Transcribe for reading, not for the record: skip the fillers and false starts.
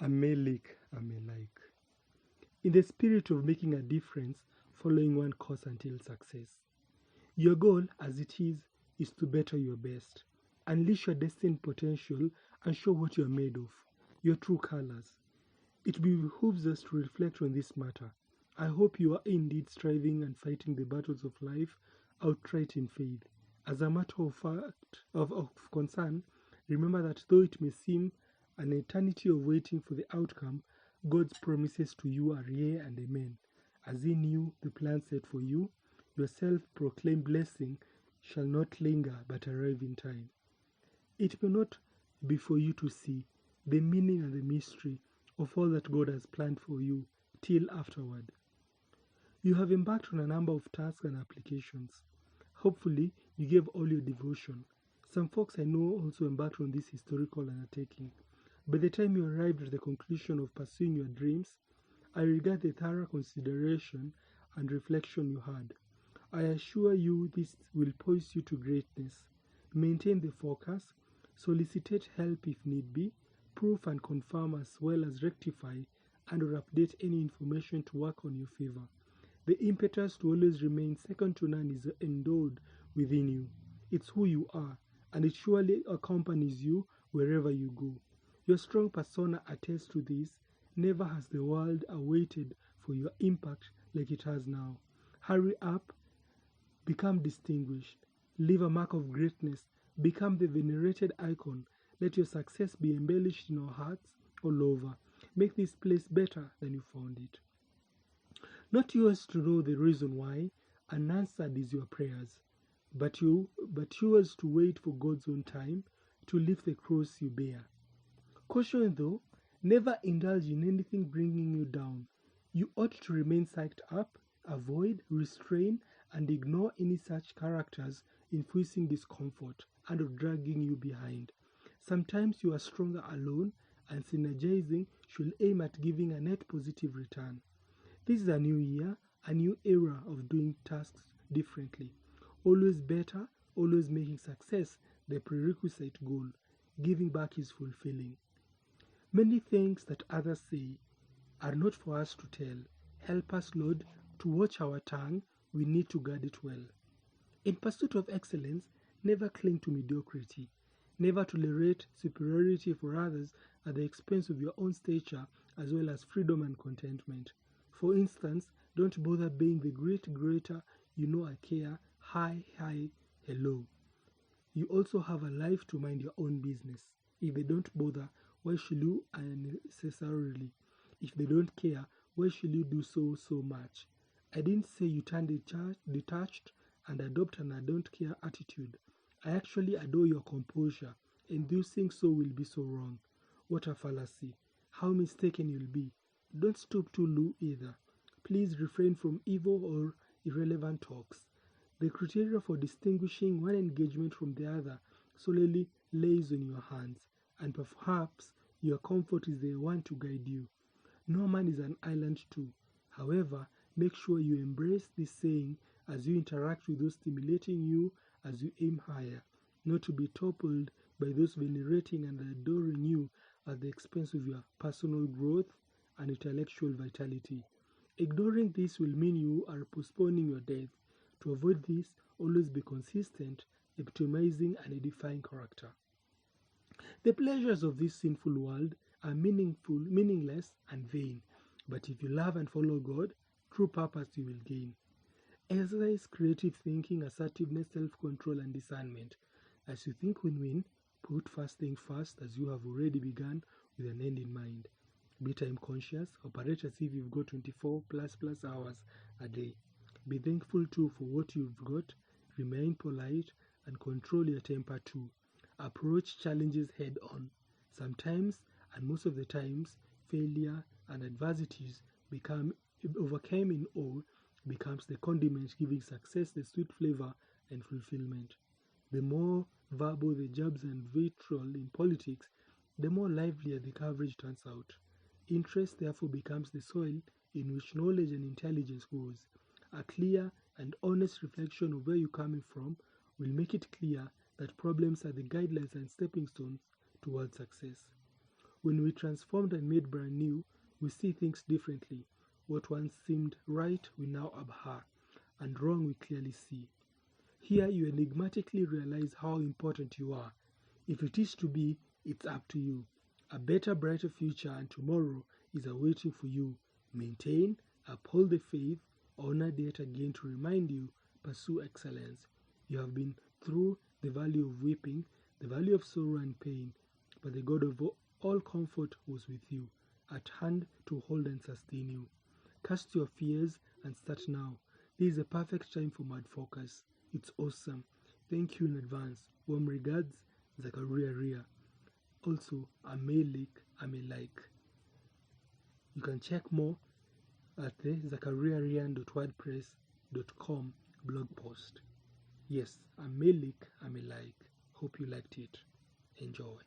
Amelik Amelike. In the spirit of making a difference, following one course until success. Your goal, as it is to better your best. Unleash your destined potential and show what you are made of, your true colors. It behooves us to reflect on this matter. I hope you are indeed striving and fighting the battles of life outright in faith. As a matter of fact, of concern, remember that though it may seem an eternity of waiting for the outcome, God's promises to you are yea and amen. As He knew the plan set for you, your self-proclaimed blessing shall not linger but arrive in time. It may not be for you to see the meaning and the mystery of all that God has planned for you till afterward. You have embarked on a number of tasks and applications. Hopefully, you gave all your devotion. Some folks I know also embarked on this historical undertaking. By the time you arrived at the conclusion of pursuing your dreams, I regard the thorough consideration and reflection you had. I assure you this will poise you to greatness. Maintain the focus, solicit help if need be, prove and confirm as well as rectify and or update any information to work on your favor. The impetus to always remain second to none is endowed within you. It's who you are, and it surely accompanies you wherever you go. Your strong persona attests to this. Never has the world awaited for your impact like it has now. Hurry up, become distinguished, leave a mark of greatness, become the venerated icon. Let your success be embellished in our hearts all over. Make this place better than you found it. Not yours to know the reason why, unanswered is your prayers, but yours to wait for God's own time to lift the cross you bear. Caution though, never indulge in anything bringing you down. You ought to remain psyched up, avoid, restrain, and ignore any such characters infusing discomfort and or dragging you behind. Sometimes you are stronger alone, and synergizing should aim at giving a net positive return. This is a new year, a new era of doing tasks differently. Always better, always making success the prerequisite goal. Giving back is fulfilling. Many things that others say are not for us to tell. Help us, Lord, to watch our tongue. We need to guard it well. In pursuit of excellence, never cling to mediocrity. Never tolerate superiority for others at the expense of your own stature as well as freedom and contentment. For instance, don't bother being the greater, I care, hi, hello. You also have a life to mind your own business. If they don't bother, why should you unnecessarily? If they don't care, why should you do so much? I didn't say you turn detached and adopt an I don't care attitude. I actually adore your composure. Inducing so will be so wrong. What a fallacy. How mistaken you'll be. Don't stoop too low either. Please refrain from evil or irrelevant talks. The criteria for distinguishing one engagement from the other solely lays on your hands, and perhaps your comfort is the one to guide you. No man is an island too. However, make sure you embrace this saying as you interact with those stimulating you as you aim higher, not to be toppled by those venerating and adoring you at the expense of your personal growth and intellectual vitality. Ignoring this will mean you are postponing your death. To avoid this, always be consistent, epitomizing and edifying character. The pleasures of this sinful world are meaningless, and vain, but if you love and follow God, true purpose you will gain. Exercise creative thinking, assertiveness, self-control, and discernment. As you think win-win, put first thing first as you have already begun with an end in mind. Be time conscious, operate as if you've got 24 plus hours a day. Be thankful too for what you've got, remain polite, and control your temper too. Approach challenges head on. Sometimes, and most of the times, failure and adversities become overcome in awe becomes the condiment giving success the sweet flavor and fulfillment. The more verbal the jabs and vitriol in politics, the more livelier the coverage turns out. Interest therefore becomes the soil in which knowledge and intelligence grows. A clear and honest reflection of where you're coming from will make it clear that problems are the guidelines and stepping stones towards success. When we transformed and made brand new, we see things differently. What once seemed right, we now abhor, and wrong we clearly see. Here you enigmatically realize how important you are. If it is to be, it's up to you. A better, brighter future and tomorrow is awaiting for you. Maintain, uphold the faith, honor yet again to remind you, pursue excellence. You have been through the valley of weeping, the valley of sorrow and pain, but the God of all comfort was with you, at hand to hold and sustain you. Cast your fears and start now. This is a perfect time for mad focus. It's awesome. Thank you in advance. Warm regards, Zachariarian. Also, I may like. You can check more at the zachariarian.wordpress.com blog post. Yes, I may like. Hope you liked it. Enjoy.